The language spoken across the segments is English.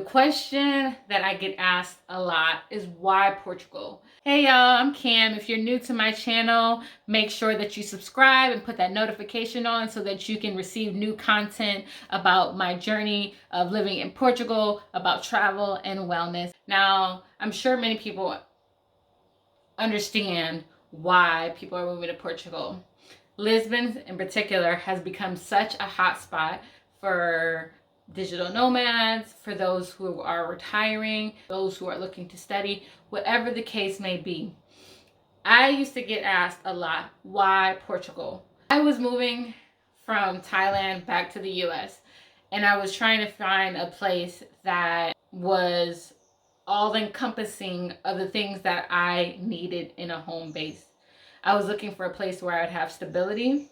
question that I get asked a lot is why Portugal? Hey y'all, I'm Cam. If you're new to my channel, make sure that you subscribe and put that notification on so that you can receive new content about my journey of living in Portugal, about travel and wellness. Now, I'm sure many people understand why people are moving to Portugal. Lisbon in particular has become such a hot spot for digital nomads, for those who are retiring, those who are looking to study, whatever the case may be. I used to get asked a lot, why Portugal? I was moving from Thailand back to the US, and I was trying to find a place that was all encompassing of the things that I needed in a home base. I was looking for a place where I'd have stability,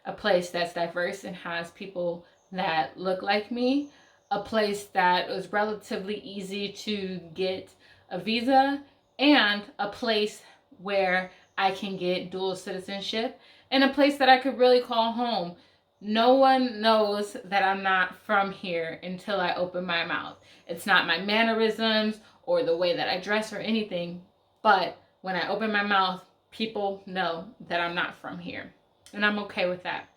a place that's diverse and has people that look like me, a place that was relatively easy to get a visa, and a place where I can get dual citizenship, and a place that I could really call home. No one knows that I'm not from here until I open my mouth. It's not my mannerisms or the way that I dress or anything, but when I open my mouth, people know that I'm not from here, and I'm okay with that.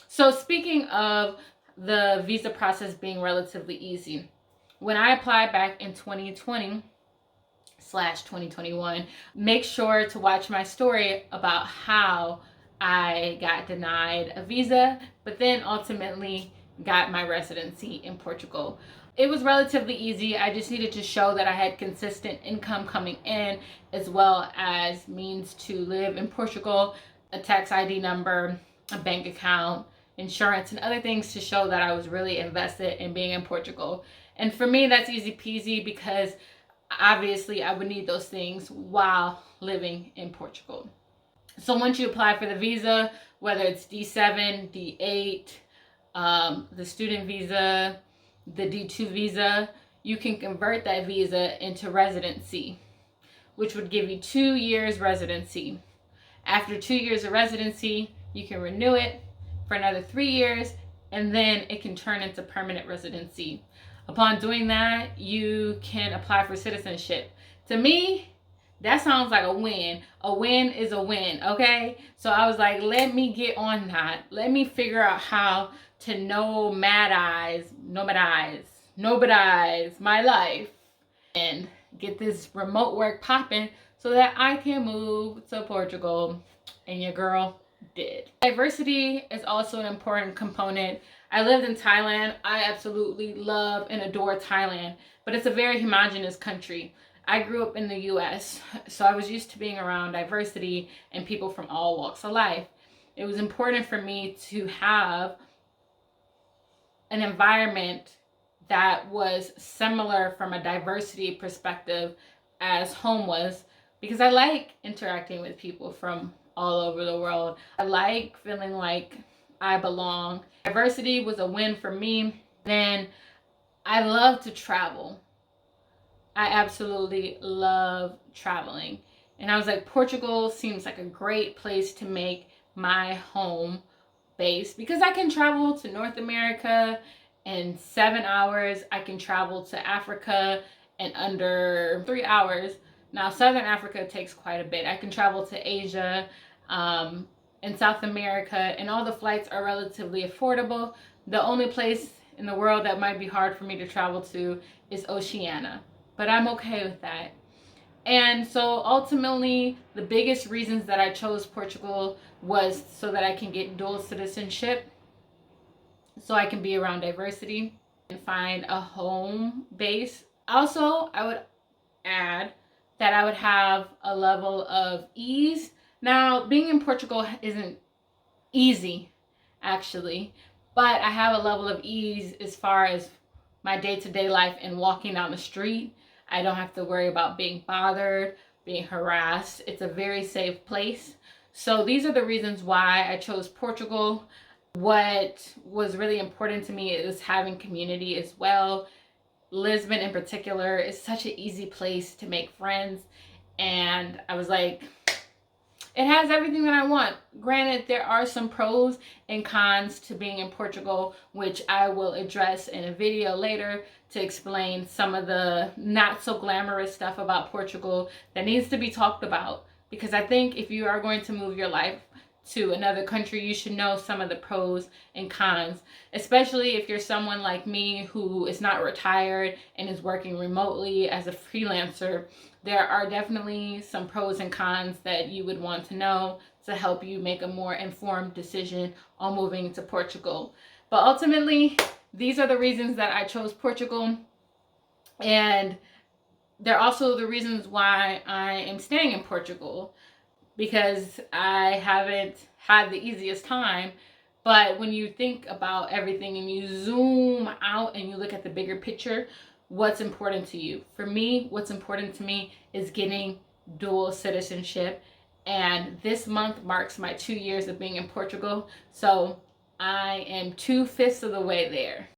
So speaking of the visa process being relatively easy, when I applied back in 2020/2021, make sure to watch my story about how I got denied a visa, but then ultimately got my residency in Portugal. It was relatively easy. I just needed to show that I had consistent income coming in, as well as means to live in Portugal, a tax ID number, a bank account, insurance, and other things to show that I was really invested in being in Portugal. And for me, that's easy peasy because obviously I would need those things while living in Portugal. So once you apply for the visa, whether it's D7, D8, the student visa, the D2 visa, you can convert that visa into residency, which would give you 2 years residency. After 2 years of residency, you can renew it for another 3 years, and then it can turn into permanent residency. Upon doing that, you can apply for citizenship. To me, that sounds like a win. A win is a win, okay? So I was like, let me get on that. Let me figure out how to nomadize my life and get this remote work popping so that I can move to Portugal. And your girl did. Diversity is also an important component. I lived in Thailand. I absolutely love and adore Thailand, but it's a very homogenous country. I grew up in the US, so I was used to being around diversity and people from all walks of life. It was important for me to have an environment that was similar from a diversity perspective as home was, because I like interacting with people from all over the world. I like feeling like I belong. Diversity was a win for me. Then I love to travel. I absolutely love traveling. And I was like, Portugal seems like a great place to make my home base because I can travel to North America in 7 hours. I can travel to Africa in under 3 hours. Now, Southern Africa takes quite a bit. I can travel to Asia and South America, and all the flights are relatively affordable. The only place in the world that might be hard for me to travel to is Oceania, but I'm okay with that. And so ultimately, the biggest reasons that I chose Portugal was so that I can get dual citizenship, so I can be around diversity and find a home base. Also, I would add that I would have a level of ease. Now, being in Portugal isn't easy, actually, but I have a level of ease as far as my day-to-day life and walking down the street. I don't have to worry about being bothered, being harassed. It's a very safe place. So these are the reasons why I chose Portugal. What was really important to me is having community as well. Lisbon in particular is such an easy place to make friends, and I was like, it has everything that I want. Granted, there are some pros and cons to being in Portugal, which I will address in a video later to explain some of the not so glamorous stuff about Portugal that needs to be talked about. Because I think if you are going to move your life to another country, you should know some of the pros and cons, especially if you're someone like me who is not retired and is working remotely as a freelancer. There are definitely some pros and cons that you would want to know to help you make a more informed decision on moving to Portugal. But ultimately, these are the reasons that I chose Portugal, and they're also the reasons why I am staying in Portugal, because I haven't had the easiest time. But when you think about everything and you zoom out and you look at the bigger picture, what's important to you? For me, what's important to me is getting dual citizenship. And this month marks my 2 years of being in Portugal. So I am 2/5 of the way there.